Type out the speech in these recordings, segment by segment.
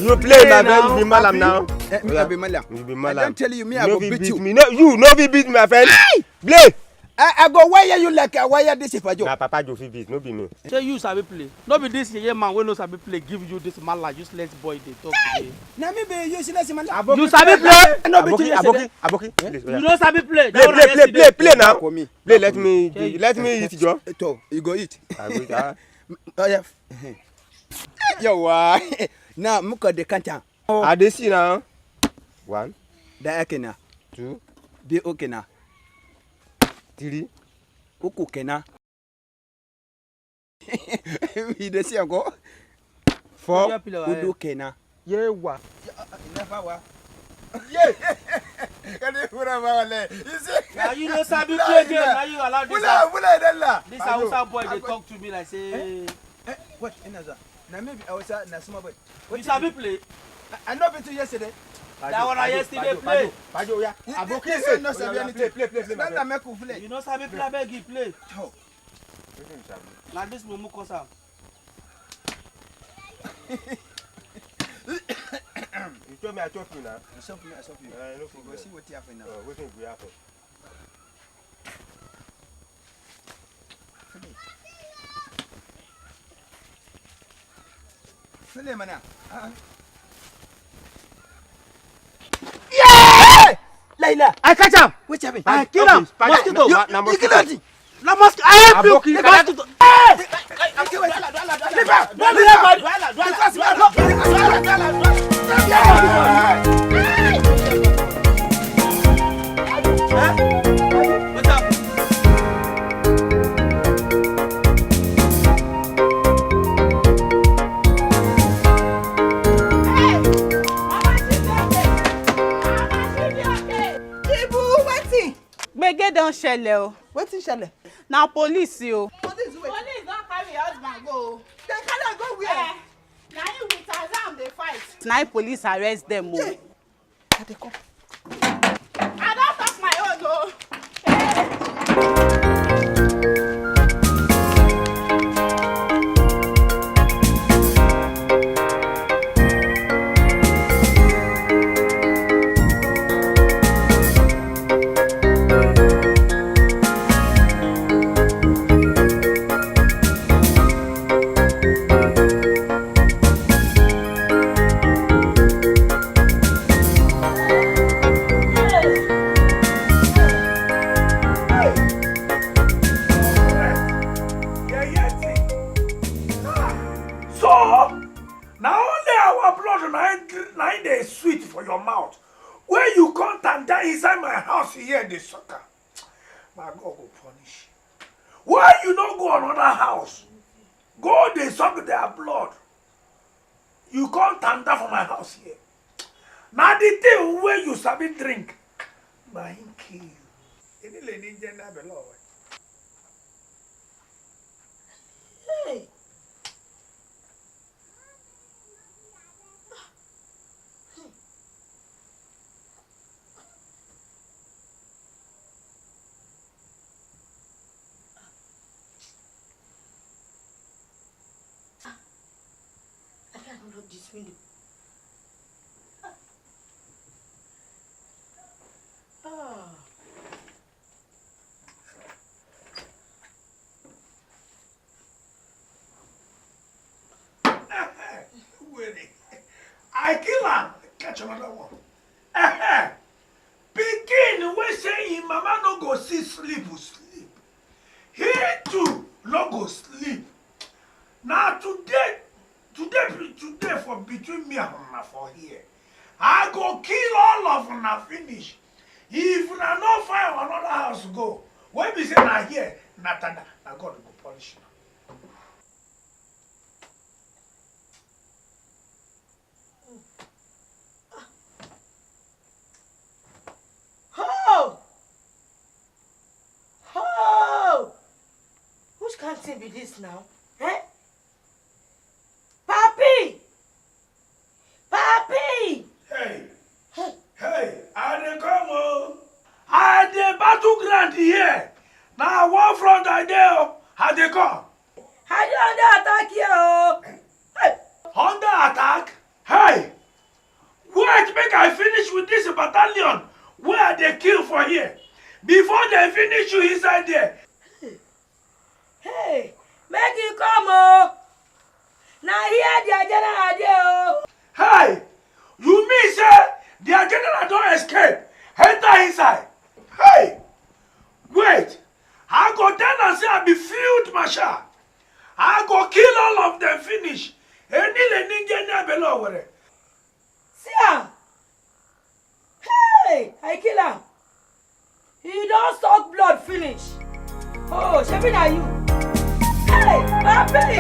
You play my friend, you be malam now. Me be malam. You be malam. I don't tell you, me I go beat you. Me. No, you no be beat my friend. Play. I go wire you like I wire this if I do. Na Papa Joe fit beat, no be me. Say you sabi play. No be this yeye man wey no sabi play give you this mala useless boy dey talk today. Na me be useless man. You sabi play? No be you Aboki. You no sabi play. Play now. Play, let me eat Joe. To, you go eat. I Oh yeah. Yo, now muka de kanta. dey see now. 1, Da akena. 2, Be okay na. 3. Uku kena. We dey see go. 4. Udu kena. Yewa. Never wa. Yeah. Can you put a valley? You see? Now you no sabi play game. Now you allow this. This Hausa boy dey talk to me like say. What? Another. Now maybe I was na small boy. You sabi play? I know better yesterday. That one I yesterday play. Pajo ya. Aboki say no sabi anything. Play. Na make you play. You no sabi play, beg you play. Oh. Now this mumu cause am. You told me I chop you now. I stop you. No, Go see what happen now. What will happen? Fele mana. Laila, I catch am. what happened? I kill am. Mosquito. You kill him. La mosquito. I help you. Mosquito. Gbege don shele o. Wetin shele? Na police o. Police don carry husband go. They carry go where? Na him with Azam dey fight. Na police arrest them o. I dey come. I don talk my own o. The sucker. My God will punish. Why you don't go another house? Go they suck their blood. You can't tanda for my house here. Now the thing where you sabi drink, na him kill you. Any lady gender below. Hey. This window. I kill him. Catch another one. Pikin we say him mama no go see sleep. He too no go sleep. Now today for between me and una for here, I go kill all of una finish. If una no find another house go, when we say na here, na God go punish you. Whose can't be this now? Eh? Papi! Hey, I dey come o. I dey battleground here. Now one front I dey, I dey come. I dey under attack here o. Under attack? Hey, Wait, make I finish with this battalion where they kill for here. Before they finish you inside there. Hey, make you come, oh. Now here the general there, oh. Hey, you mean say their general don't escape? Enter inside. Hey, wait. I go down and say I be field marshal. I go kill all of them finish. See am. Hey, I kill am. He don't suck blood finish. Oh, shebi na you. Hey, papi.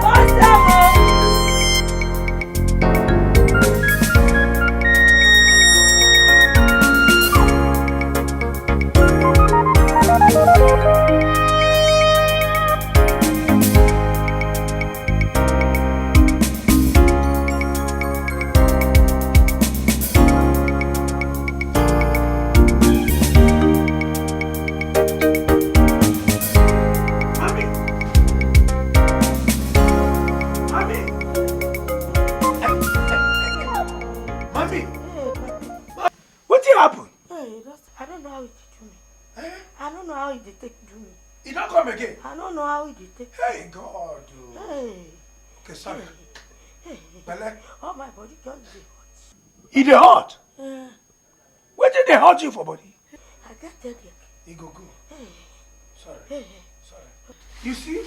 What's that, What happened? Hey, I don't know how it do me. I don't know how it take do me. He don't come again. I don't know how it take. Hey God. Hey. Okay, sorry. Hey. Belle. Oh, my body just dey hot. He dey hot. What did they hurt you for, body? I get headache. He go. Hey. Sorry. Hey. Sorry. You see?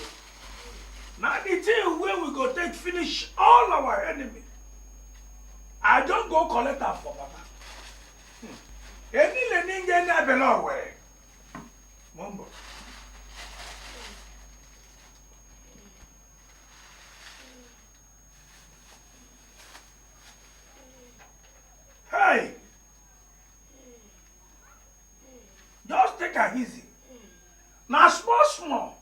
Now the thing where we go take finish all our enemy. I don't go collect her for Papa. Any leninge na belong where? Mumbo. Hey! Just take her easy. Now small.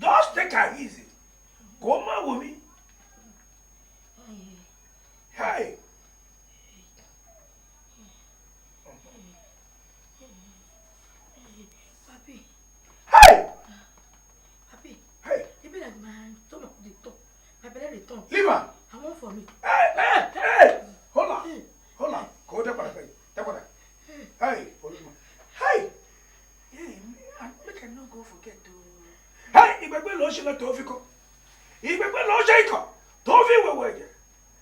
Just take her easy. Come on with me. Hey. Papi. Hey! Papi. Hey! You be like my stomach dey talk. My belly dey talk. Leave her. I want for me. Hey! Hold on. Go there, Hey! Follow me. Hey! Hey, make I no go forget to. Hey! Ìgbàgbé ló ṣe lọ tó fi kọ́. Ìgbàgbé ló ṣe ikọ̀ tó fi wẹ̀wẹ̀ jẹ.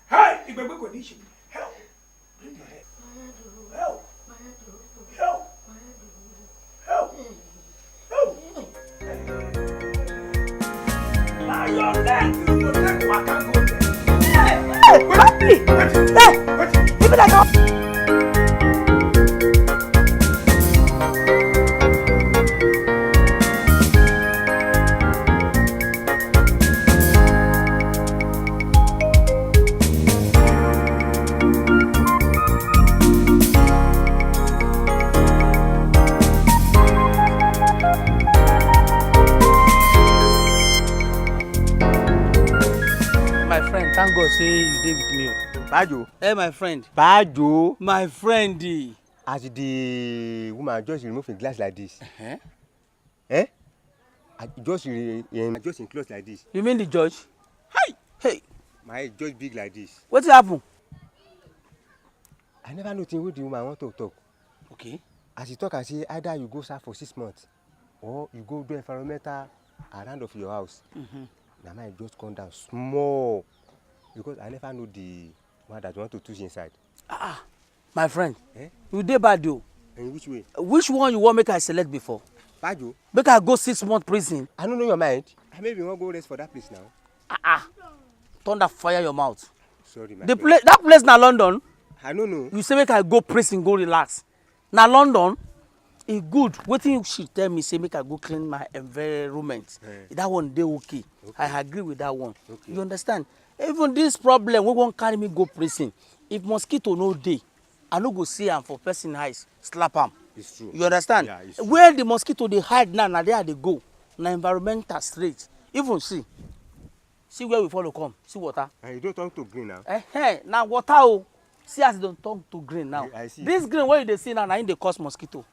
Hey! Ìgbàgbé kò ní ṣe. Help! Bring your head. Help! Help! Help! Now your leg you go take waka go there. Hey, papi. Hey, you be like. My friend, thank God say you dey with me. Bajo. Hey, my friend. Bajo. My friend. As the woman just remove him glass like this. Uh-huh. Just in close like this. You mean the judge? Hey. My head just big like this. What happened? I never know thing wey the woman want to talk. Okay. As he talk, I say either you go serve for 6 months or you go do environmental around of your house. Now my just come down small because I never know the one that want to touch inside. My friend. You dey bad though. In which way? Which one you want make I select before? Bajo. Make I go 6 months prison. I don't know your mind. Maybe you want to go rest for that place now. Thunder fire your mouth. Sorry, my The that place na London. I don't know. You say make I go prison, go relax. Na London, e good. Wetin she tell me say make I go clean my environment. That one dey okay. I agree with that one. You understand? Even this problem we wan carry me go prison. If mosquito no dey, I no go see am for person eyes, slap am. It's true. You understand? Yeah, it's true. Where the mosquito dey hide now, na there I dey go. Na environmental straight. Even see where we follow come. See water. And you don't turn to green now. Now water oh. See as e don turn to green now. I see. This green wey you dey see now, na im dey cause mosquito.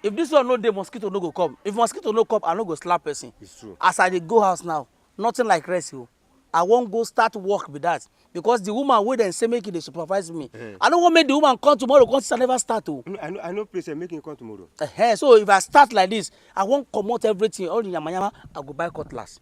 If this one no dey, mosquito no go come. If mosquito no come, I no go slap person. It's true. As I dey go house now, nothing like rest o. I wan go start work with that because the woman wey dem say make e dey supervise me. I no wan make the woman come tomorrow come say I never start o. I know place make him come tomorrow. So if I start like this, I wan comot everything, all the yamayama, I go buy cutlass.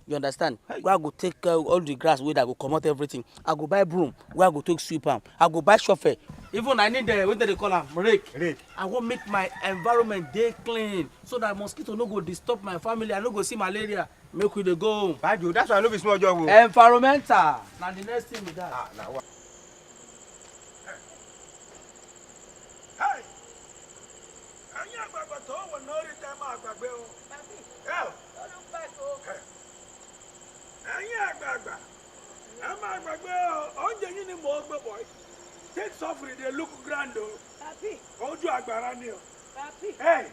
You understand? Where I go take all the grass wey I go comot everything. I go buy broom where I go take sweep am. I go buy shovel. Even I need wetin dem dey call am rake. I wan make my environment dey clean so that mosquito no go disturb my family. I no go see malaria. Make we dey go. Bajo, that's why I no be small job o. Environmental. Na the next thing be that. Na what? Hey! Ẹ̀yin àgbààgbà tó wọ̀ lórí tẹ́ máa gbàgbé o. Ẹ̀yin àgbààgbà ẹ máa gbàgbé o. Oúnjẹ yín ni mò ń gbé bọ̀ yìí. Take suffering dey look grand o. Ojú àgbàrá ni o. Hey!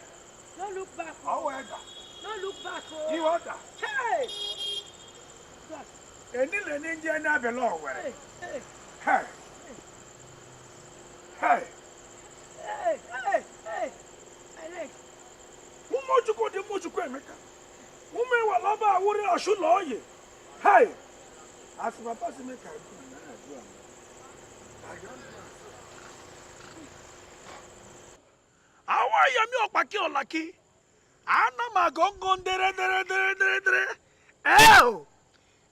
No look back. Ọwọ́ ẹ̀dá. No look back. Ìwọ dà. Hey! Èní lè ní jẹ́ ní abẹ́lẹ̀ ọ̀wẹ̀rẹ̀. Hey! Hey! Hey! Hey! Hey! Hey! My leg. Umochukwu dị Umochukwu Emeka. Ume wa lọba awuri ọ̀ṣun lọ́ọ̀yẹ̀. Hey! As papa si make I do, na I do am. Àwọn ayẹ̀mí ọ̀pàkí ọ̀làkí. Àná màá gọ́ngọ́ dẹ́rẹ́dẹ́rẹ́dẹ́rẹ́dẹ́rẹ́. O!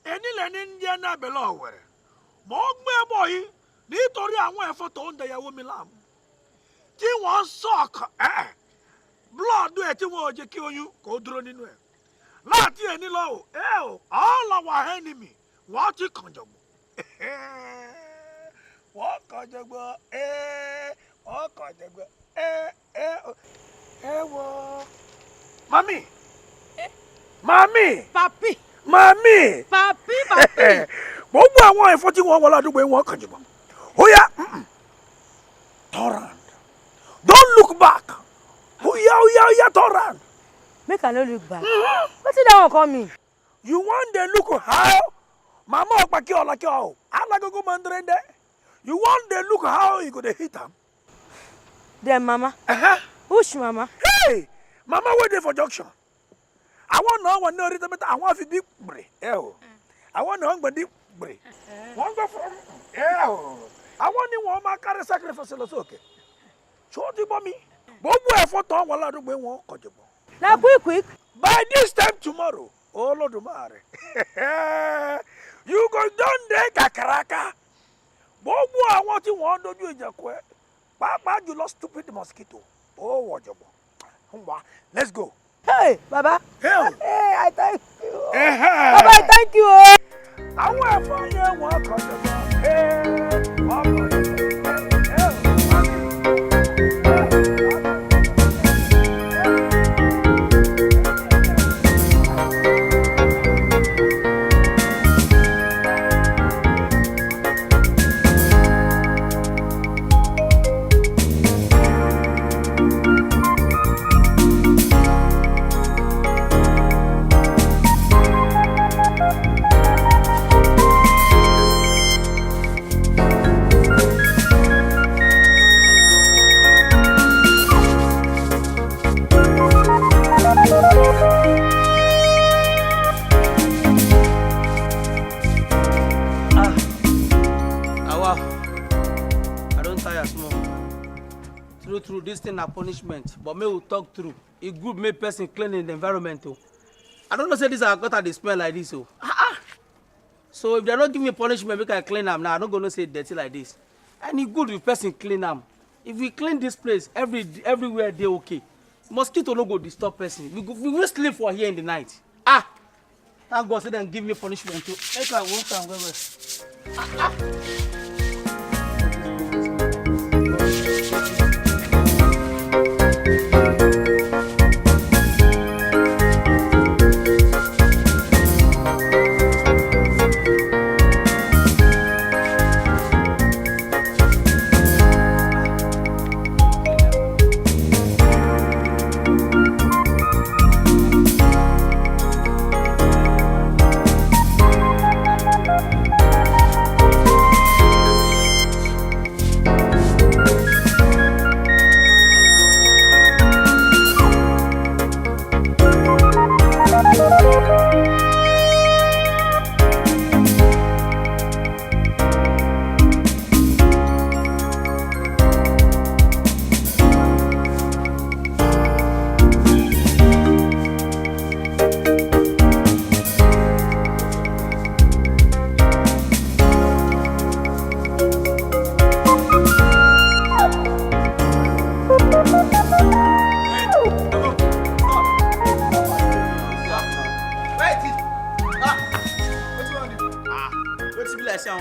Èní lè ní jẹ́ ní abẹ́lẹ̀ ọ̀wẹ̀rẹ̀. Mò ń gbé bọ̀ yìí nítorí àwọn ẹ̀fọ́ tó ń dẹ̀yàwó mi láàmú. Tí wọ́n sọ̀kọ̀ blood ẹ̀ tí wọ́n ò jẹ́ kí oyún kò dúró nínú ẹ̀. Láti ẹni lọ o, all our enemy, wọ́n ti kàn jọ̀gbọ̀n. Wọ́n kàn jọ̀gbọ̀n, wọ́n kàn jọ̀gbọ̀n, wọ́. Mami! Mami! Papi! Mami! Papi! Papi! Gbogbo àwọn ẹ̀fọ́ tí wọ́n wọ ládùúgbò yẹn wọ́n kàn jọ̀gbọ̀n. Ó yá, turn round. Don't look back. Ó yá, turn round. Make I no look back. Wetin that one call me? You want to look how? Mama ọ̀pàkí ọ̀làkí ọ̀. Alágogo mandrende. You want to look how you go to hit am? Then mama. Who's mama? Hey! Mama wey dey for junction. Àwọn náà wọ̀ ní orí tẹ́mẹ́ta àwọn àfi bí gbèrè. Àwọn náà ń gbẹ̀ dí gbèrè. Wọ́n gbẹ̀ fún àwọn ni wọ́n máa kárí sacrifice lọ sókè. Ṣé o ti bọ́ mi? Gbogbo ẹ̀fọ́ tán wọn ládùúgbò wọn kọjú bọ̀. Na quick. By this time tomorrow, Olódùmarè, you go don dey kakaraka. Gbogbo àwọn tí wọ́n dojú ìjà kọ ẹ́, pàápàá jùlọ stupid mosquito, ó wọ̀jọ̀bọ̀. Let's go. Hey, Baba. Hey, I thank you. Baba, I thank you. Àwọn ẹ̀fọ́ yẹn wọ́n kọjú bọ̀. Wọ́n kọjú bọ̀. True, this thing na punishment, but may we talk through. It good make person clean in the environment. I don't know say this our gutter dey smell like this. So if they don't give me punishment, make I clean them now. I don't gonna say dirty like this. And it good if person clean them. If we clean this place, everywhere they okay. Mosquito no go disturb person. We will sleep for here in the night. Thank God say them give me punishment too. Make I walk and go.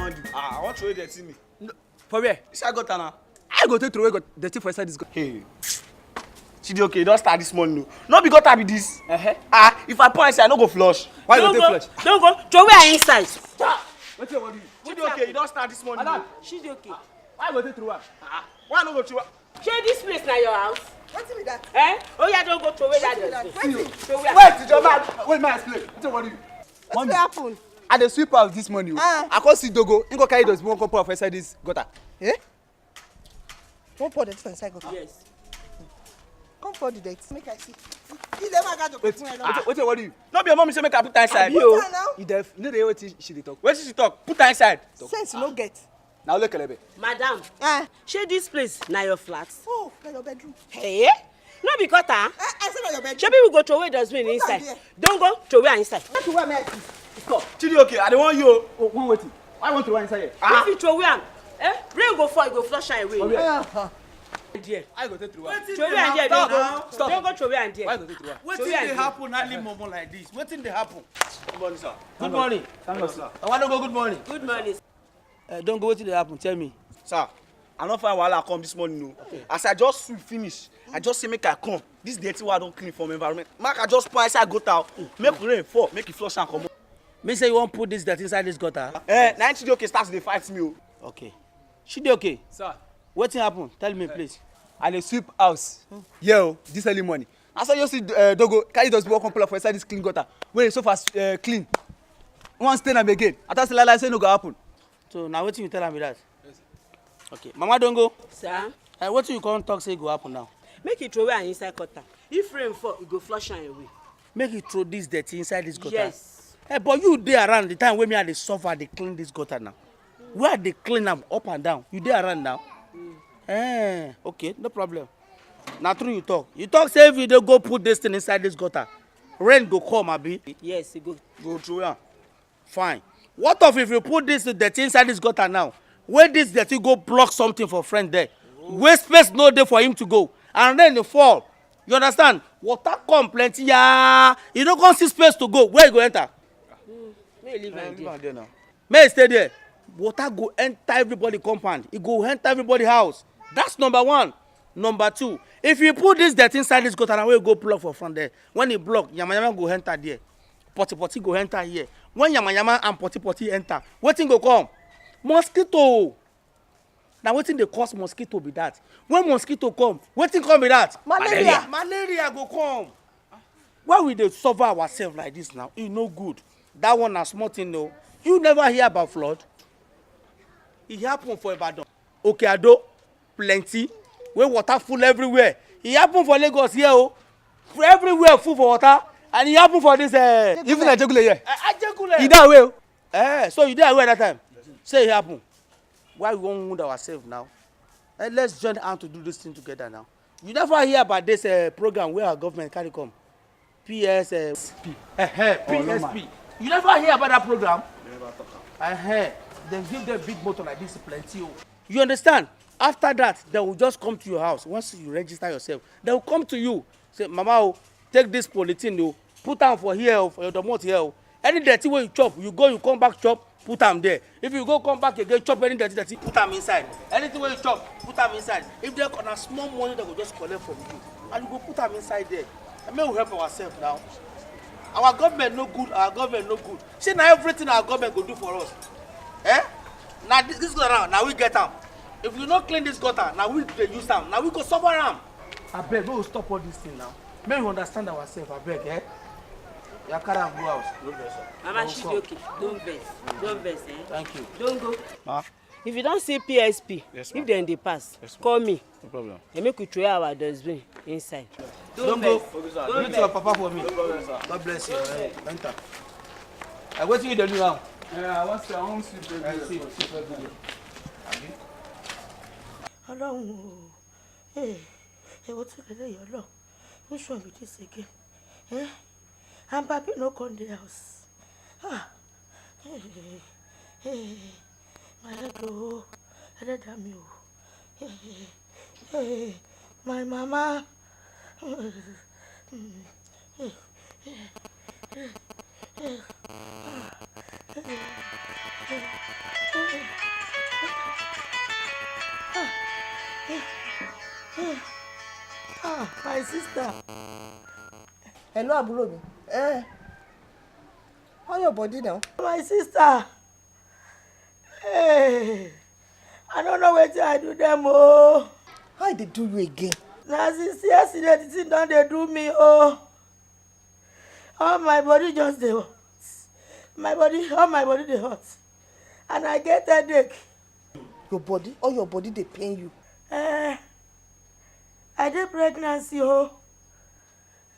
want do? I want to throw dirty me. No, for where? Inside gutter now. I go take throw away dirty for inside this gutter. Hey. Chidi, okay, don't start this morning. No be gutter be this. If I pour inside, I no go flush. Why you go take flush? Don't go. Throw away inside. Stop. What you want to do? Chidi, okay, you don't start this morning. Madam, She's okay. why you go take throw am? Why no go through? Shey this place na your house? Wetin be that? Oh yeah, don't go throw away that dustbin. Wetin? Throw away. Wait, your man. Wait, man, explain. What you want to do? Wetin happen? I dey sweep house this morning. I come see Dogo. He go carry those one come pour for inside this gutter. Eh? Wan pour the thing inside gutter? Yes. Come pour the dirty. Make I see. You never got to Wait, put what you want to do? No be your mommy say make I put her inside. Yo, her now. you deaf. You know the way wetin she dey talk. Wetin she talk? Put her inside. Sense you no get. Na only kelebe. Madam, shey this place na your flat? Oh, na your bedroom. Hey? No be gutter. I say na your bedroom. Shebi we go throw away dustbin inside. there. Don't go throw away inside. Make you wear my head. Chidi, okay, I don't want you. Oh, one waiting. Why you want to run inside here? If you throw away am, rain go fall, you go flush am away. There. I go take through am. Throw away and there, don't go. Stop. Don't go throw away and Why there. go take through am? Wetin So we dey are happen early momo like this? Wetin dey happen? Good morning, sir. Good morning. Thank God, sir. I want to go good morning. Good morning. Don't go wetin dey happen, tell me. Sir, I don't find wahala come this morning. No. Okay. As I just sweep finish, I just say make I come. This dirty one I don't clean from environment. Make I just pour inside gutter. Make rain fall, make it flush and come. Me say you wan put this dirty inside this gutter. Now Chidi, okay, starts dey fight me. Okay. She dey okay? Sir, Wetin happen? Tell me please. I dey sweep house. Yeah, this early morning. I saw you see Dogo carry those one come pull up for inside this clean gutter. When the sofa clean, one stain am again. I thought say say no go happen. So na wetin you tell am be that? Okay. Mama don go. Sir, Wetin you come talk say go happen now? make you throw away am inside gutter. If rain fall, you go flush am away. Make you throw this dirty inside this gutter. Yes. Hey, but you dey around the time wey me I dey suffer dey clean this gutter now. Where I dey clean am up and down. You dey around now? Okay, no problem. Na true you talk. You talk say if you dey go put this thing inside this gutter, rain go come abi? Yes, you go. Go through am. Fine. What of if you put this dirty inside this gutter now? Where this dirty go block something for friend there? Where space no dey for him to go, and rain dey fall. You understand? Water come plenty, yeah. You no come see space to go. Where you go enter? May you leave am there. There now. May you stay there. Water go enter everybody compound. E go enter everybody house. That's number one. Number two, if you put this dirty inside this gutter, now where you go block for front there. When e block, yamayama go enter there. Potty go enter here. When yamayama and potty enter, wetin go come? Mosquito. Na wetin dey cause mosquito be that? When mosquito come, wetin come be that? Malaria. Malaria go come. Why we dey suffer ourselves like this now? E no good. That one na small thing o. You never hear about flood? E happen for Ibadan. Okeado, plenty. Wey water full everywhere. E happen for Lagos here o. For everywhere full for water. And e happen for this. Even Ajegule here. Ajegule. E dey away o. So you dey aware that time? Say e happen. Why we wan wound ourselves now? Let's join hands to do this thing together now. You never hear about this program where our government carry come? PSP. PSP. You never hear about that program? Never talk. They give them big motor like this plenty. You understand? After that, they will just come to your house. Once you register yourself, they will come to you. Say, Mama, take this polythene, put am for here, for your domot here. Any dirty wey you chop, you go, you come back chop, put am there. If you go come back again, chop any dirty, put am inside. Anything wey you chop, put am inside. If they na small money, they go just collect from you, and you go put am inside there. And may we help ourselves now. Our government no good. Our government no good. See na everything our government go do for us. Now this go around. Now we get am. If we no clean this gutter, now we dey use am. Now we go suffer am. Abeg, make we stop all this thing now. Make we understand ourselves. Abeg, You carry am go house. No vex. Mama, she dey okay. Don't vex. Don't vex, Thank you. Don't go. Ma. If you don see PSP, yes, if dem dey pass, call me. No problem. They make we throw our dustbin inside. Don't go. Don't Greet your papa for me. God bless you. Enter. Wetin you dey do now? I wan sleep every day. Ọlọ́run o, ewo tí lè lè yọ lọ, which one be this again? And Papi no come the house. My head o, ẹlẹ́dàá mi o, my mama. My sister. Hello, àbúrò mi. How your body now? My sister. Hey. I don't know what I do them, oh. How they do you again? Now since yesterday, the thing done they do me, oh. All my body just they hot. All my body they hot. And I get headache. All your body they pain you. I did pregnancy, oh.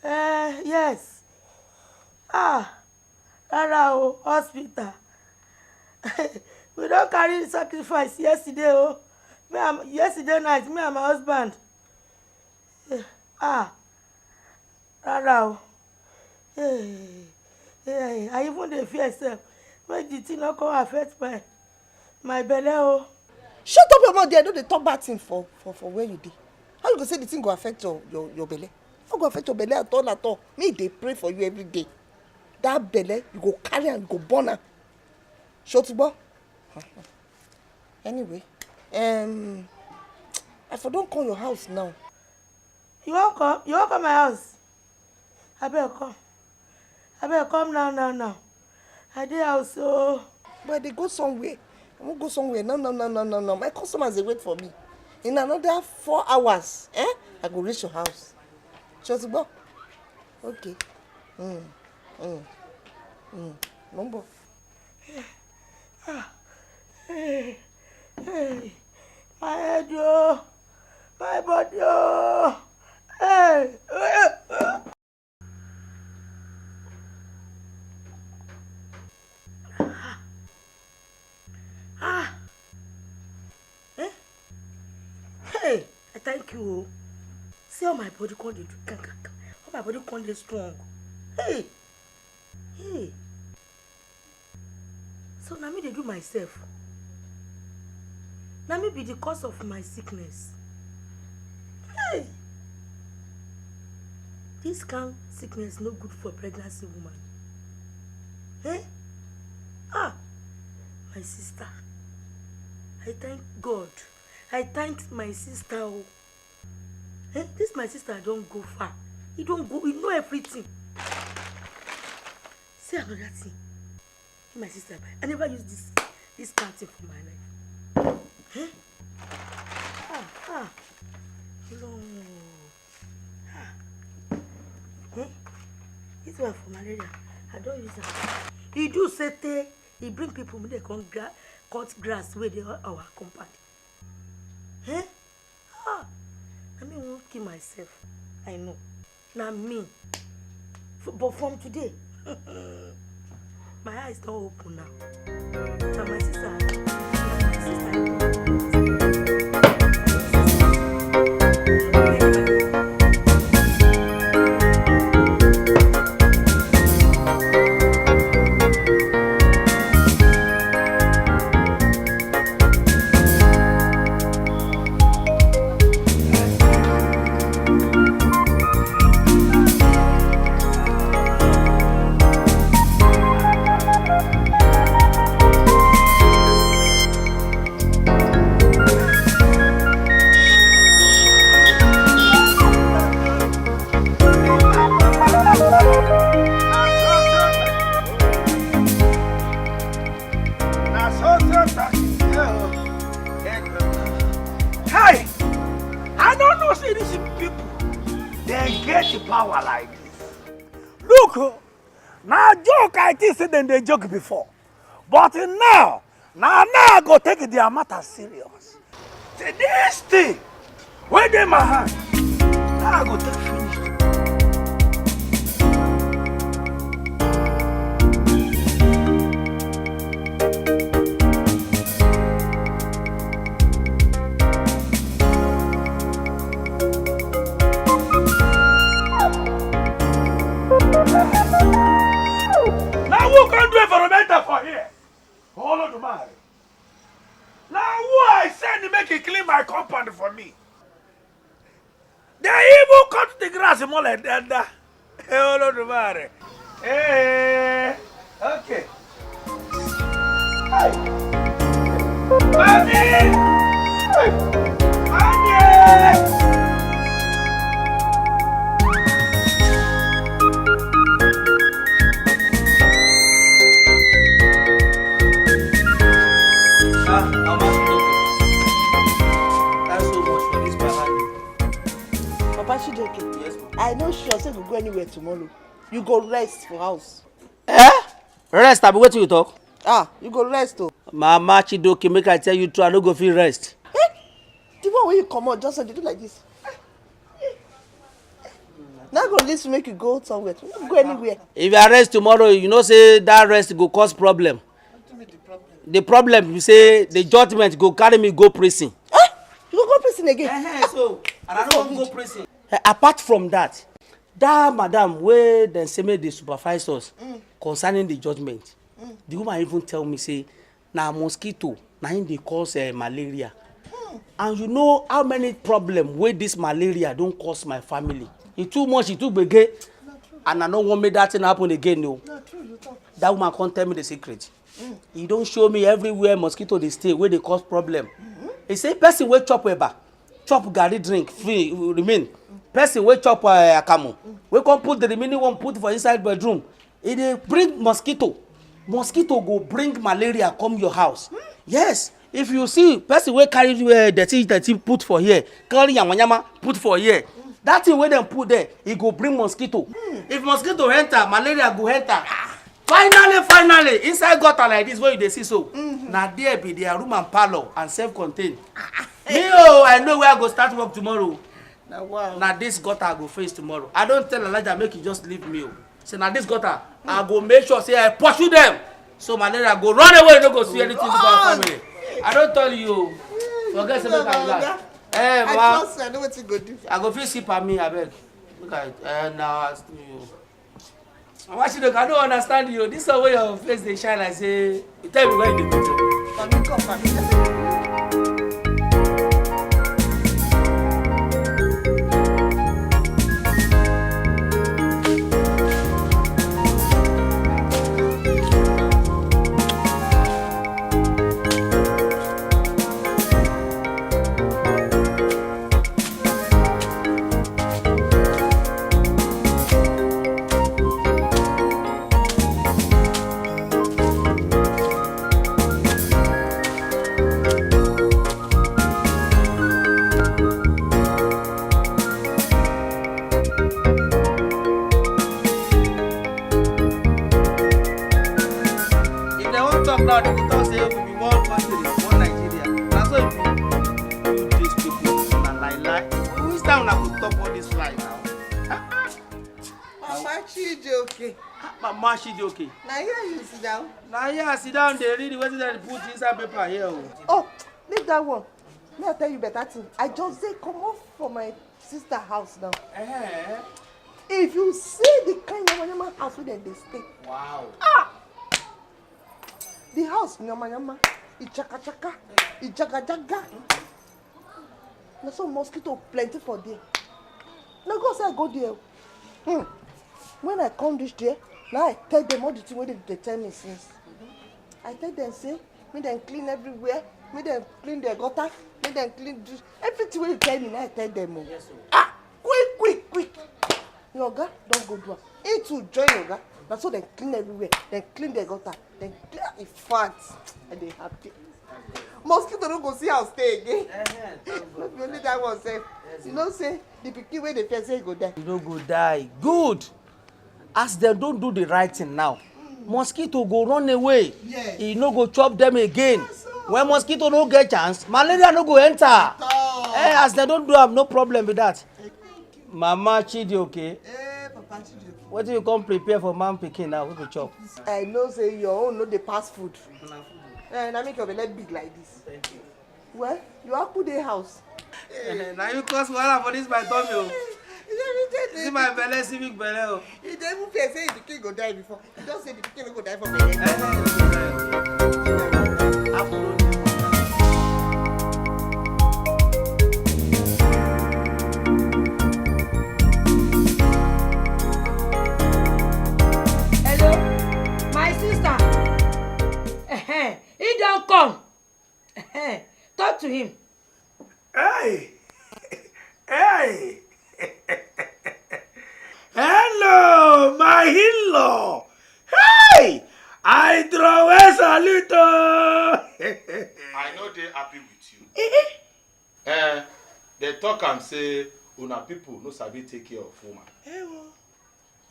Yes. Rara, hospital. We don't carry the sacrifice yesterday, oh. Yesterday night, me and my husband. Rara, I even dey fear self. Make the thing not come affect my belly, oh. Shut up your mouth there. Don't they talk bad thing for where you dey? How you go say the thing go affect your belly? Not go affect your belly at all. Me, they pray for you every day. That belly, you go carry and you go burn her. Shut up. Anyway, I don't call your house now. You won't come? You won't come my house? I better come. Now. I did house, so. But they go somewhere. I won't go somewhere. No. My customers, they wait for me. In another 4 hours, I go reach your house. Shut up. Okay. Number. Hey, my head, yo. My body, yo. Hey. Hey, I thank you. See how my body can do. How my body can be strong. Hey. So now me they do myself. Now me be the cause of my sickness. Hey. This kind of sickness no good for pregnancy woman. Hey. My sister. I thank God. I thank my sister. Oh. Hey, this my sister don't go far. He don't go. He know everything. See another thing. My sister, I never use this thing for my life. Huh? No. This one for malaria. I don't use that. He do say he bring people when they come cut grass where they are our compound. I won't kill myself. I know. Now me. But from today. My eyes don't open now. So my sister. Then they joke before, but now I go take their matter serious. See this thing, where they my hand, now I go take finish. Who can do environmental for here? All of the matter. Now who I send to make it clean my compound for me? They even cut the grass more like that. All of the matter. Hey, okay. Hey. Mommy! Hey. Mommy! Papa Chijoke. Yes, ma'am. I no sure say you go anywhere tomorrow. You go rest for house. Rest, abi wetin you talk? You go rest o. Mama Chidoke, make I tell you true, I no go fit rest. The one wey you comot just dey do like this. Now go list make you go somewhere. You no go anywhere. If I rest tomorrow, you know say that rest go cause problem. The problem be say the judgment go carry me go prison. You go prison again. So and I no wan go prison. Apart from that madam wey dem say make dey supervise us concerning the judgment, the woman even tell me say na mosquito na im dey cause malaria. And you know how many problem wey this malaria don cause my family. E too much, e too gbege, and I no wan make that thing happen again o. That woman come tell me the secret. E don show me everywhere mosquito dey stay wey dey cause problem. E say person wey chop eba, chop garri drink free remain. Person wey chop akamu, wey come put the remaining one put for inside bedroom, e dey bring mosquito. Mosquito go bring malaria come your house. Yes, if you see person wey carry dirty put for here, carry yamayama put for here, that thing wey dem put there, e go bring mosquito. If mosquito enter, malaria go enter. Finally, inside gutter like this wey you dey see so, na there be their room and parlour and self-contained. I know where I go start work tomorrow. Na this gutter I go face tomorrow. I don tell Elijah make he just leave me o. Say na this gutter I go make sure say I pursue them, so malaria go run away, no go see anything to our family. I don tell you o. Forget say make I relax. I trust you. I know what you go do. I go fit sip am me abeg. Make I now ask you. Amachidok, I don't understand you. This is where your face dey shine like say you tell me where you dey go. Come. Now they will talk say we be one country, one Nigeria. That's why you these people na lie. Which time una go talk all this lie now? Mama Chijoke. Mama Chijoke. Na here you sit down. Na here I sit down dey read wetin dem put inside paper here o. Oh, leave that one. May I tell you better thing? I just say come off from my sister house now. If you see the kind of yamayama house where they stay. Wow. The house yamayama, chaka, jaga. Na so mosquito plenty for there. Na go say I go there. When I come this day, now I tell them all the thing wey they tell me since. I tell them say, make them clean everywhere, make them clean their gutter, make them clean everything wey you tell me. Now I tell them. Yes, Quick. Your oga don't go do am. He too join your oga. Na so they clean everywhere, they clean their gutter, they clear the fat, and they happy. Mosquito don't go see how stay again. Not only that one say, you know say the pikin wey dey fear say go die. You no go die. Good. As dem don do the right thing now, mosquito go run away. Yes. E no go chop them again. When mosquito no get chance, malaria no go enter. As dem don do am, no problem with that. Mama Chijoke. Papa Chijoke. What do you come prepare for man pikin now? Who go chop? I know say your own no dey pass food. Na make your belle big like this. Thank you. Well, you are put the house. Na you cause wahala for this my tummy o. See my belle, civic belle o. You dey even fear say the pikin go die before. You don say the pikin no go die for belle. He don't come. Talk to him. Hey! Hello, my in-law! Hey! I throw a salute! I know they happy with you. They talk and say una people no sabi take care of woman.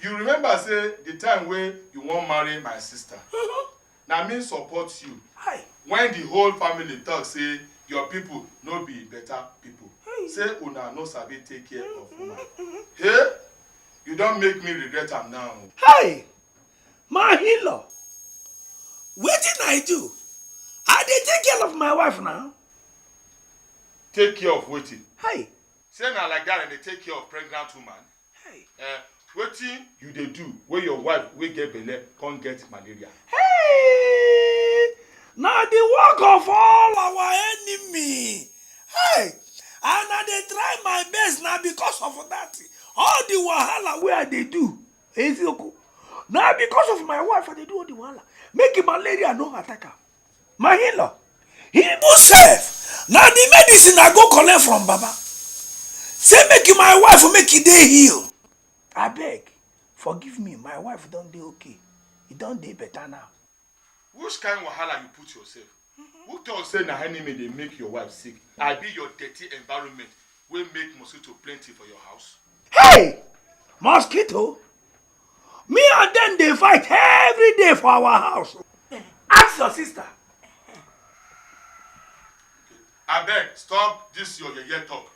You remember say the time when you wan marry my sister, na me support you. When the whole family talk say your people no be better people, say una no sabi take care of woman. Hey, you don make me regret am now. Hey, my in-law, wetin I do? I dey take care of my wife now. Take care of wetin? Hey. Say na like that and dey take care of pregnant woman. Hey. Wetin you dey do wey your wife wey get belle come get malaria? Hey, na the work of all our enemy. Hey, and I dey try my best na because of that. All the wahala wey I dey do, Ezioku, na because of my wife I dey do all the wahala. Make malaria no attack am. My in-law, him sef, na the medicine I go collect from Baba. Say make my wife make e dey heal. Abeg, forgive me, my wife don dey okay. E don dey better now. Which kind wahala you put yourself? Who talk say na enemy dey make your wife sick? I be your dirty environment wey make mosquito plenty for your house. Hey! Mosquito? Me and them dey fight every day for our house. Ask your sister. Abeg, stop this your yeye talk.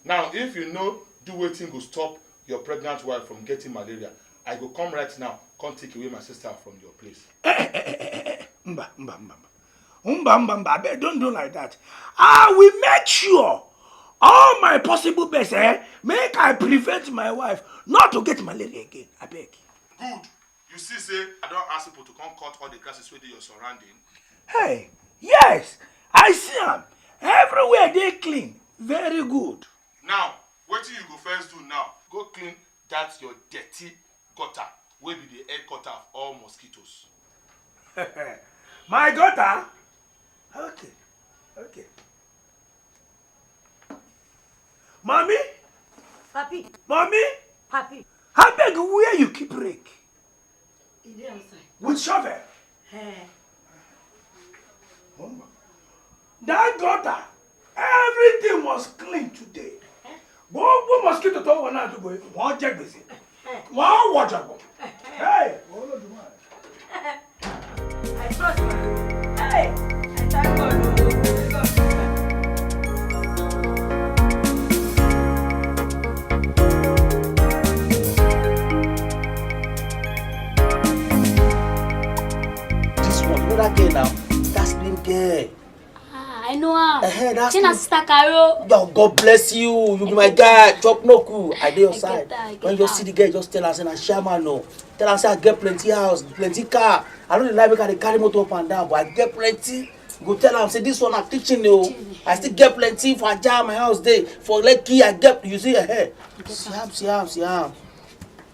Now, if you no do wetin go stop your pregnant wife from getting malaria, I go come right now, come take away my sister from your place. Mba, abeg, don't do like that. I will make sure all my possible best, make I prevent my wife not to get malaria again. Abeg. Good. You see, say I don't ask people to come cut all the grasses wey dey your surrounding. Hey, yes, I see am. Everywhere dey clean. Very good. Now, wetin you go first do now? Go clean that your dirty gutter wey be the headquarter of all mosquitoes. My gutter? Okay. Mommy? Papi. Mommy? Papi. Abeg, where you keep rake? E dey outside. With shovel? Hey. That gutter, everything was clean today. Gbogbo mosquito tó wọ̀ náà àdúgbò yìí, wọ́n jẹ gbèsè. Wọ́n wọ̀ jọ̀gbọ̀n. Hey! I trust you. Hey! I thank God. This one, you know that girl now? That slim girl. I know her. That's She's Sister Caro. God bless you. You be my guy. Chop no cool. I dey your side. When you see the girl, just tell her say na shaman no. Tell her say I get plenty house, plenty car. I don't like make I dey carry motor up and down, but I get plenty. Go tell her say this one na teaching you. I still get plenty for Ajah my house dey. For Lekki I get. You see ahead. See am.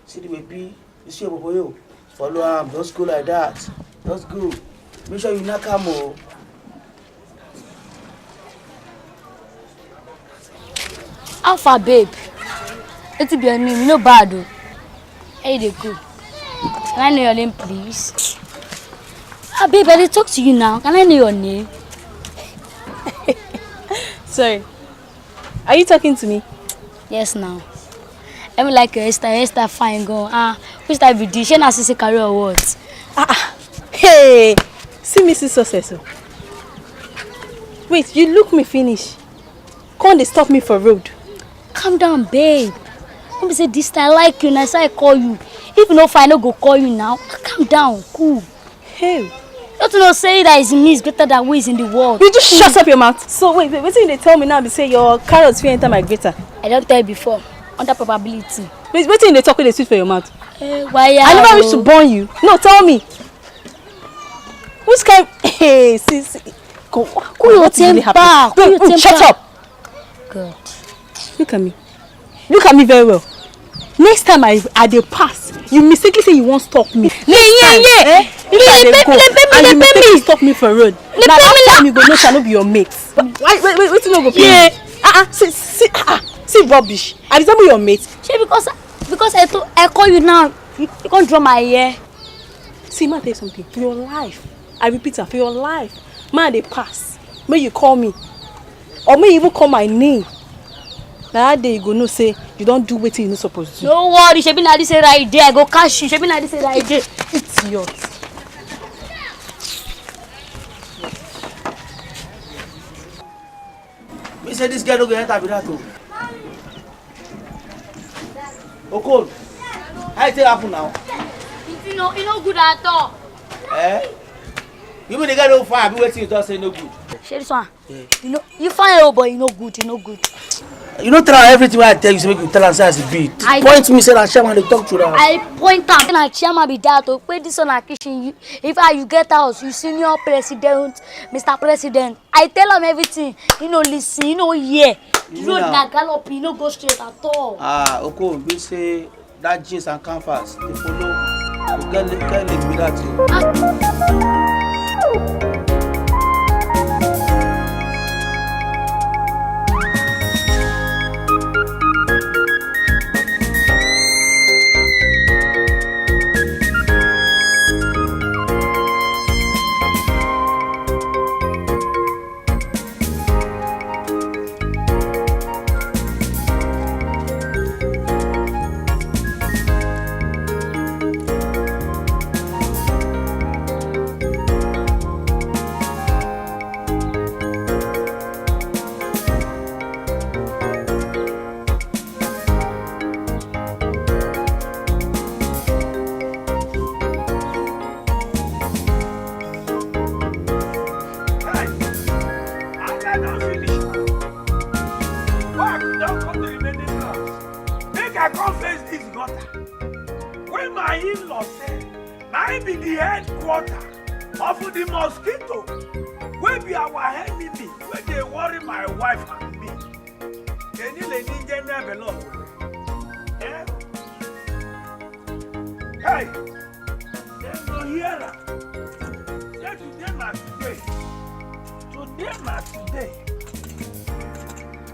See the baby. You see your boy. Follow am. Just go like that. Just go. Make sure you knock am o. Alpha babe. It's be your name, you know bad though. Hey they go. Can I know your name please? Babe, I dey talk to you now. Can I know your name? Sorry. Are you talking to me? Yes now. I mean like your Esther fine go. Which type be this? She na see career or what? Hey, see me see success. Wait, you look me finish. Come they stop me for road. Calm down, babe. Don't be say this time I like you, and I say I call you. If you no find, I no go call you now. Calm down, cool. Hey. Don't you know say that is me is greater than who is in the world. You just shut up your mouth. So wait, wetin you tell me now be say your carrots fit enter my greater. I don't tell you before. Under probability. Wait, wetin you talk wey dey sweet for your mouth? Why? I never wish to born you. No, tell me. Which kind? Hey, see. Cool your temper. Shut up. Good. Look at me. Look at me very well. Next time I dey pass, you mistakenly say you won't stop me. Yeah. And you mistakenly stop me for road. Now after you go know shall not be your mate. Wait, no go pay me. See rubbish. I resemble your mate. Because I call you now, you can't draw my ear. See, man, tell you something. For your life, I repeat for your life, man, they pass. May you call me, or may you even call my name. Na that day you go know say you don't do wetin you no suppose do. No worry, shebi na this right there. I go catch you. Shebi na this right there. Idiot. Me say this girl no go enter be that o. Okon, how it take happen now? It no good at all. Eh? You mean the guy no fine, be waiting you just say no good. Shey this one. Yeah. You fine oh, but no good, no good. You no tell everything wey I tell you, say make you tell am say as e be. Point me say na chairman dey talk to am. I point am say na chairman be that o. Pe this one na kitchen. If you get house, you senior president, Mr. President. I tell am everything. He no listen, he no hear. The road na gallop, he no go straight at all. Ah, Okon, be say that jeans and canvas dey follow. You get link with that too.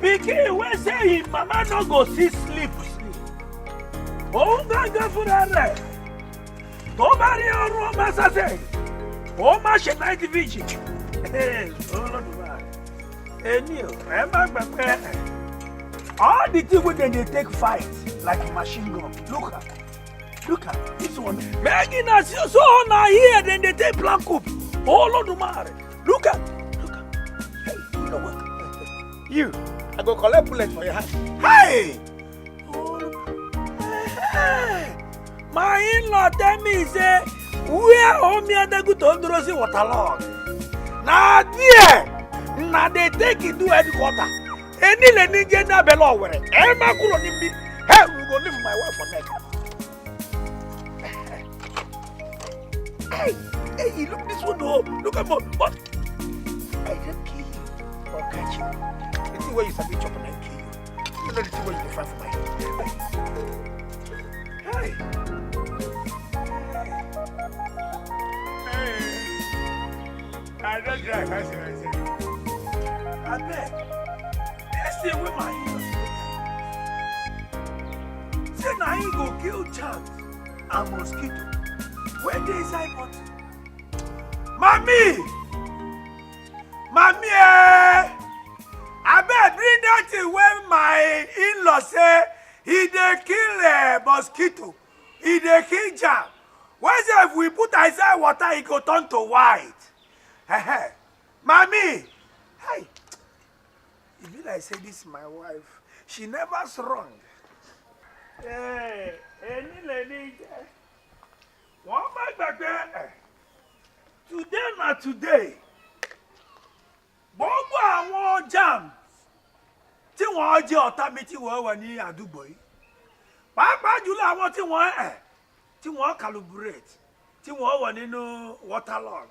Pikin wey say him mama no go see sleep. Òun gángan fúnra rẹ̀ tó bá rí ọrùn ọmọ ṣàṣẹ ó má ṣe night vigil. Ẹni o ẹ má gbàgbé all the things wey dem dey take fight like machine gun. Look at this one. Making us so na here dem dey take plan coup. Olódùmarè. Look at. Hey, you know what? You. I go collect bullet for your hand. Hey! My in-law tell me say where Omi Adegu to ndoro see waterlog. Na there, na they take it to headquarter. Any le ninja na belo were. E ma kuro ni mi. Hey, we go leave my wife for neck. Hey, look this one oh. Look at what? I just kill you or catch you. The thing where you sabi chop and kill you. You know the thing where you fight for my head. Hey. I don't drive, I say. I bet. This thing with my ears. Say now you go kill chance and mosquito. Where they inside pot? Mommy! I bet bring that thing when my in-law say he dey kill mosquito. He dey kill jam. When say if we put inside water, it go turn to white. Mommy! Hey! E be like say this is my wife. She never strong. Hey, any lady. One back there. Today na today. Gbogbo àwọn jam tí wọ́n jẹ́ ọ̀tá mi tí wọ́n wà ní àdúgbò yìí. Pàápàá jùlọ àwọn tí wọ́n calibrate tí wọ́n wà nínú waterlog.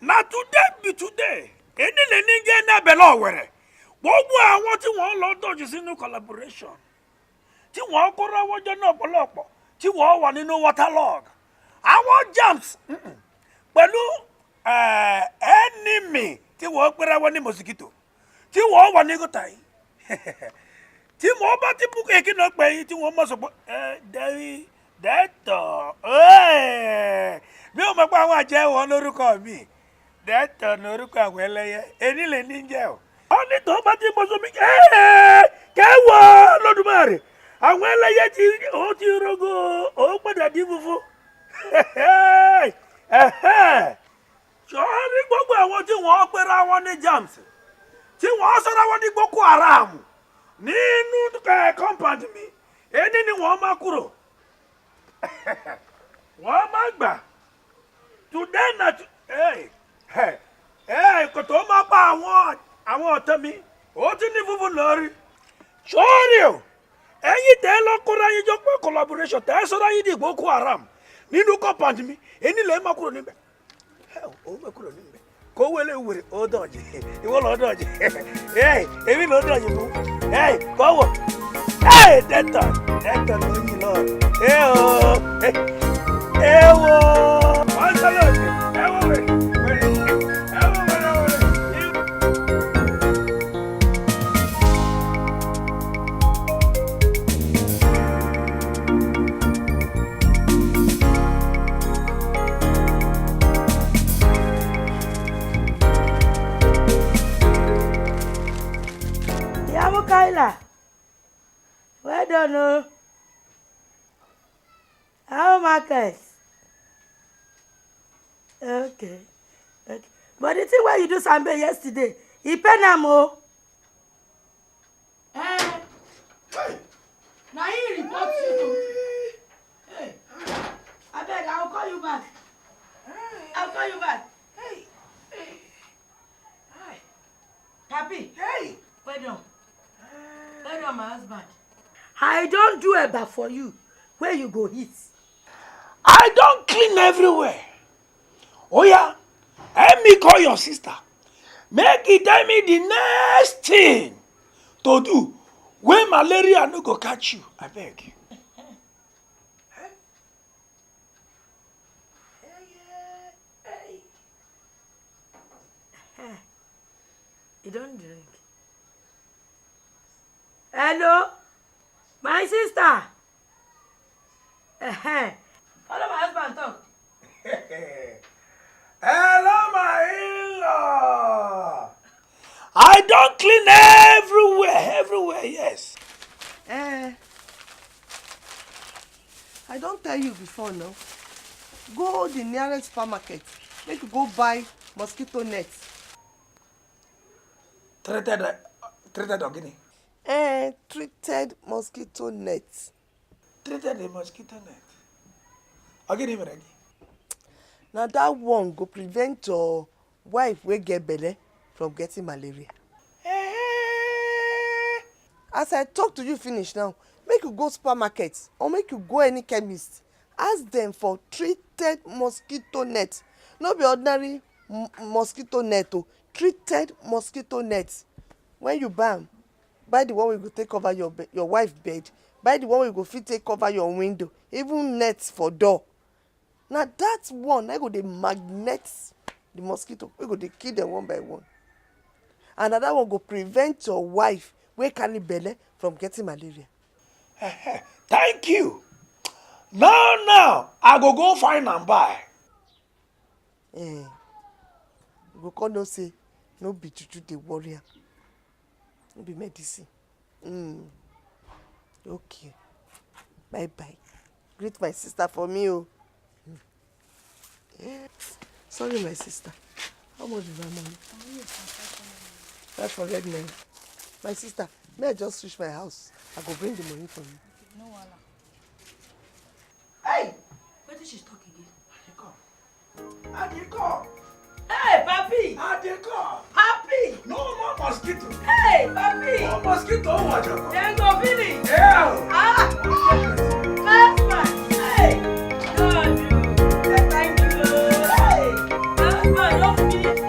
Na today be today. Eni le ní jẹ́ ní abẹ́lẹ̀ ọ̀wẹ̀rẹ̀. Gbogbo àwọn tí wọ́n lọ dọ̀jú sínú collaboration. Tí wọ́n kóra wọ́jọ́ náà pọ̀lọpọ̀. Tí wọ́n wà nínú waterlog. Àwọn jams pẹ̀lú enemy tí wọ́n pẹ́ra wọn ní mosquito. Tí wọ́n wà ní gọ́tà yìí. Tí wọ́n bá ti bú kéèkì náà pẹ̀ yìí tí wọ́n mọ̀ sọ pé dẹ́tọ̀ mi ò mọ̀ pé àwọn àjẹ́ wọn lórúkọ mi. Dẹ́tọ̀ ní orúkọ àwọn ẹlẹ́yẹ. Eni lè ní jẹ́ o. Ó ní tó bá ti mọ sómi kẹwàá lọ́dúnmọ́rì àwọn ẹlẹ́yẹ ti rogo ó padà di funfun sọ́ọ́rí gbogbo àwọn tí wọ́n pera wọn ní jams tí wọ́n sọ́ra wọn ní Boko Haram nínú compound mi ẹni ni wọ́n máa kúrò wọ́n máa gbà today na kò tó máa pa àwọn ọ̀tá mi ó ti ní funfun lórí sọ́ọ́rí o ẹ̀yin tẹ́ lọ́kọ́ra yín jọ pé collaboration tẹ́ sọ́ra yín ní Boko Haram nínú compound mi ẹni lè máa kúrò níbẹ̀ ó máa kúrò níbẹ̀ kó wẹlé wèrè ó dọ̀jì ìwọ lọ dọ̀jì èmi lọ dọ̀jì fún kọ́wọ̀ dẹ́tọ̀ ló yìn lọ wọ́n sọ́lọ́ wẹ̀. Kaila, well done, no. How market? Okay. But the thing where you do Sambe yesterday, he paid am o. Hey. Now he report you to. Hey. I beg, I will call you back. I'll call you back. Hey. Happy? Hey. Well done. Well done, my husband. I don't do eba for you. Where you go eat? I don't clean everywhere. Oh yeah, help me call your sister. Make it tell me the next thing to do when malaria no go catch you. I beg you. You don't drink. Hello, my sister. Follow my husband talk. Hello, my in-law. I don't clean everywhere, yes. I don't tell you before, no. Go the nearest supermarket. Make you go buy mosquito nets. Treated organic. Treated mosquito nets. Treated a mosquito net. Again. Now that one go prevent your wife wey get belle from getting malaria. As I talk to you finish now, make you go supermarket or make you go any chemist. Ask them for treated mosquito net. No be ordinary mosquito net o. Treated mosquito net. When you buy the one wey go take cover your wife bed. Buy the one wey go fit take cover your window. Even nets for door. Na that one I go dey magnet the mosquito. We go dey kill them one by one. And that one go prevent your wife wey carry belle from getting malaria. Thank you. Now, I go find and buy. You go come know say no be juju dey worry am. No be medicine. Okay. Bye. Greet my sister for me, oh. Sorry, my sister. How much is my money? 500 naira. My sister, may I just reach my house? I go bring the money for you. No wahala. Hey! Where did she talk again? I dey come. Hey, papi! I dey come. Happy! No more mosquito. Hey, papi! No mosquito water. Then go finish. Yeah. Last one. Hey! God, I thank you. Hey! Last one, don't finish them.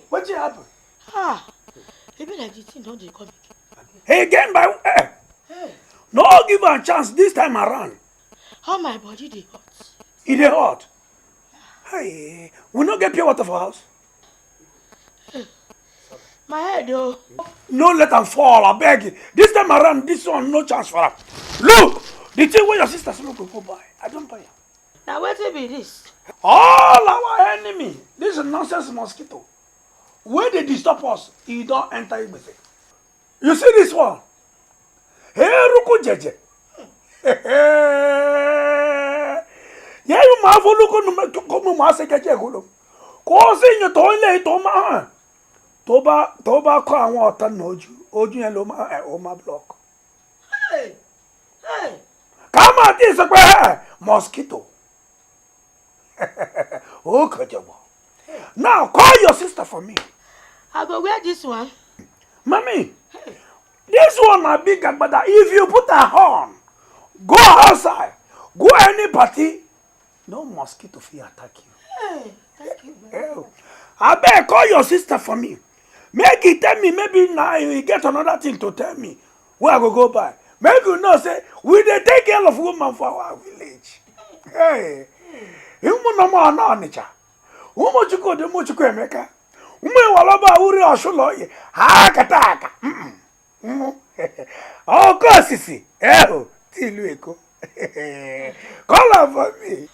What happened? Maybe like the thing don't they come Again by no give her a chance this time around. how my body they hot. It dey hot. Hey, we not get pure water for house. My head, oh. No let them fall, I beg you. This time around, this one, no chance for her. Look, the thing where your sister say go buy, I don't buy it. Now what will be this? All our enemy, this is nonsense mosquito. Where they disturb us, he don't enter it with it. You see this one? Hey, Ruku Jeje. Yeah, you marvel look on come master Jeje Golo. Causing your toilet, Toma. Toba can water noju, Oju and Loma at Oma block. Hey, hey. Come out, this a mosquito. Oh, Kajabo. Now call your sister for me. I go wear this one. Mommy, this one might be good, but if you put her on, go outside, go any party, no mosquito will attack you. Hey, thank you. I beg, call your sister for me. Make it tell me, maybe now you get another thing to tell me where I go by. Make you know, say, we dey take care of women for our village. Hey, you no more no nature. Umo chuko de mo chuko emeka. Umo waloba uri oshulo ha kataka. Oh, go sisi. Eh, tilu eko. Call her for me.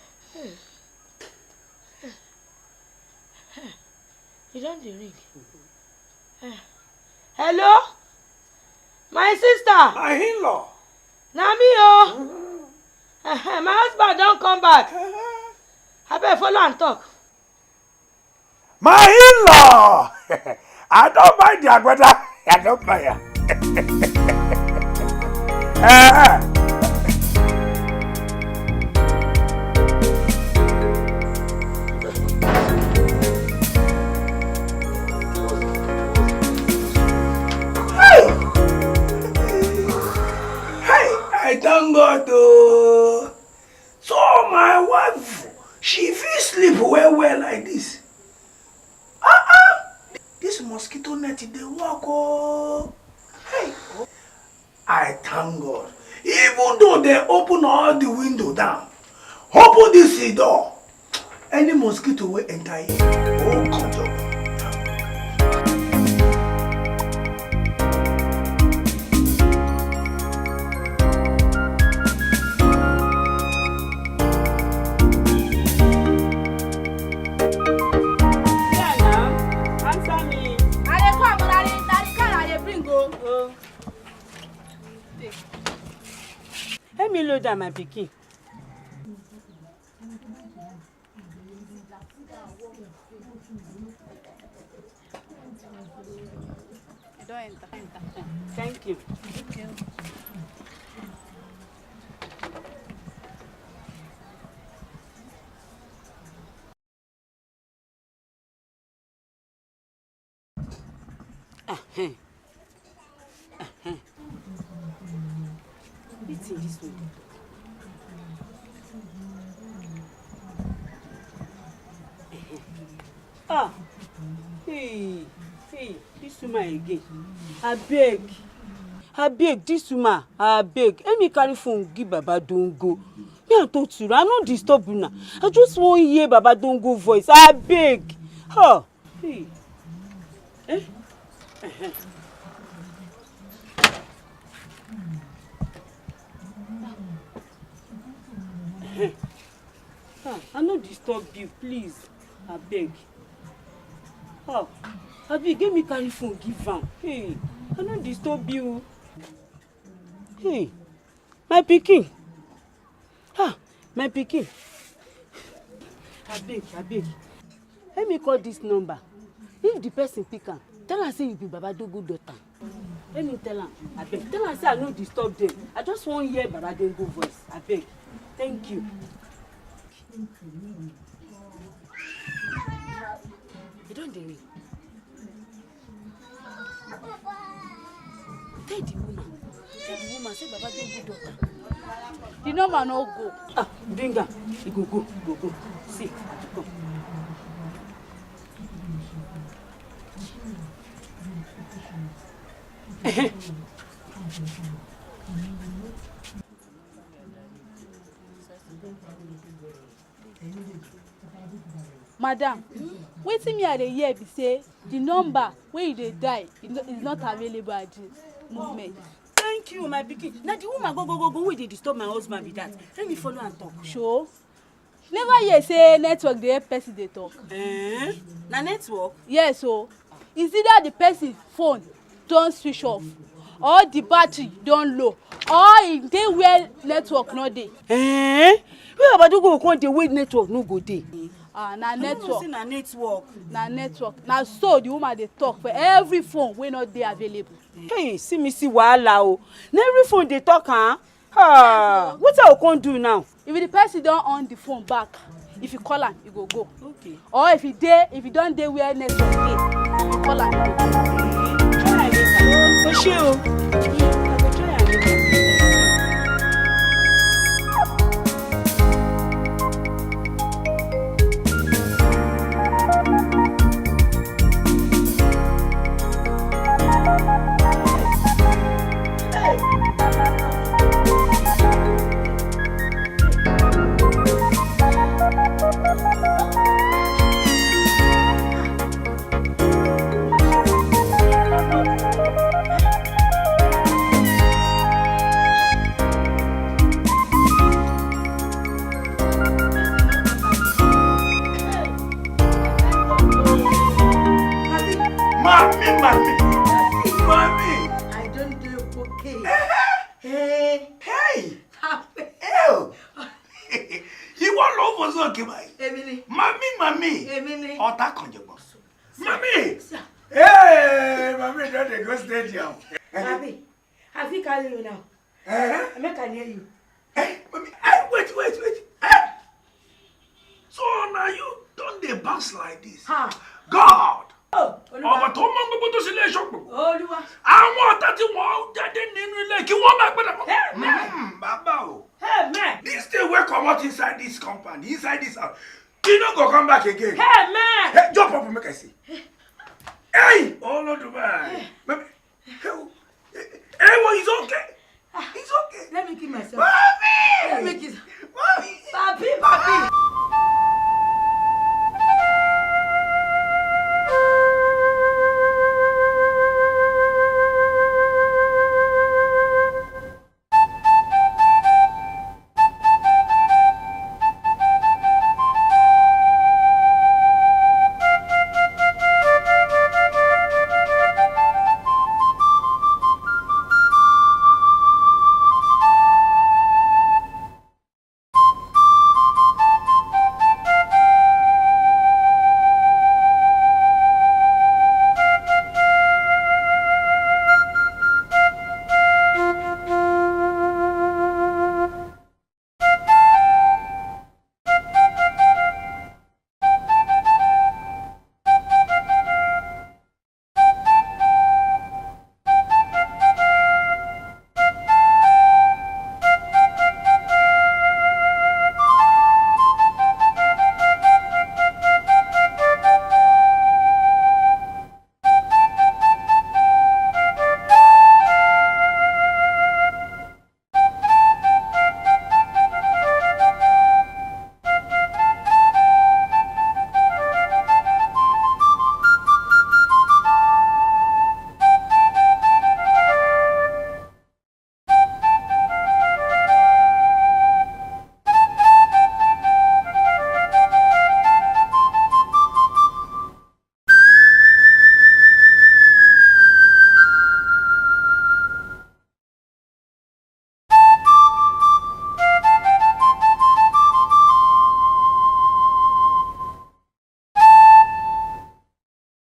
You don't ring. Hello? My sister. My in-law. Na me, oh. My husband don't come back. I better follow and talk. My in-law. I don't buy the agbada. I don't buy her. I thank God though. So my wife, she feel sleep well like this. This mosquito net they work oh. Hey, I thank God. Even though they open all the window down, open this door, any mosquito will enter here. Oh, God. Let me load down my pikin. Don't enter. Thank you. It's in this way. Ah, hey, this woman again. I beg, this woman. I beg. Let me carry phone. Give Baba don't go. Me I talk to you. I no disturb you now. I just want to hear Baba don't go voice. I beg. Oh, hey. Eh? I no disturb you, please. I beg. Oh, I beg, give me carry phone, give am. Hey, I no disturb you. Hey, my pikin. My pikin. I beg. Let me call this number. If the person pick am, tell am say you be Baba Dogo daughter. Let me tell am. I beg. Tell am say I no disturb them. I just wan hear Baba Dogo voice. I beg. Thank you. You don't dey ring. Tell the woman say Baba Dogo daughter. The number no go. Bring am. You go. See, go. Madam, wetin me I dey hear be say the number wey you dey die is not available at the movement. Thank you, my pikin. Na the woman go wey dey disturb my husband be that. Let me follow and talk. Sure. Never hear say network dey help person dey talk. Na network? Yes o. It's either the person phone don switch off or the battery don low or e dey where network no dey. Where Babadogo go come dey where network no go dey? Na network. Na network. Na network. Na so the woman dey talk for every phone wey no dey available. Hey, see me see wahala o. Na every phone dey talk wetin I go come do now? If the person don on the phone back, if you call am, e go go. Okay. Or if e don dey where network dey, you call am, e go go. Try am later. O ṣé o. I go try am later. Mommy. I don't do okay. Hey. Ew. You want love for so okay, Emily. Mommy. Emily. Ota konjebo. Mommy. Hey, mommy don't go stadium. Papi, I think I you now. I make I hear you. Hey, mommy. Hey, wait. Hey. So now you don't dey bounce like this. God. Ọba tó mọ gbogbo tó sì lè ṣọ́pọ̀. Olúwa. Àwọn ọ̀tá tí wọ́n jáde nínú ilé kí wọ́n máa gbọ́dọ̀ mọ́. Bàbá o. Amen. This thing wey comot inside this compound, inside this house, e no go come back again. Amen. Hey, jump up make I see. Hey! Olódùmarè. Hey, well, it's okay. It's okay. Let me kill myself. Mommy! Let me kill. Mommy! Papi.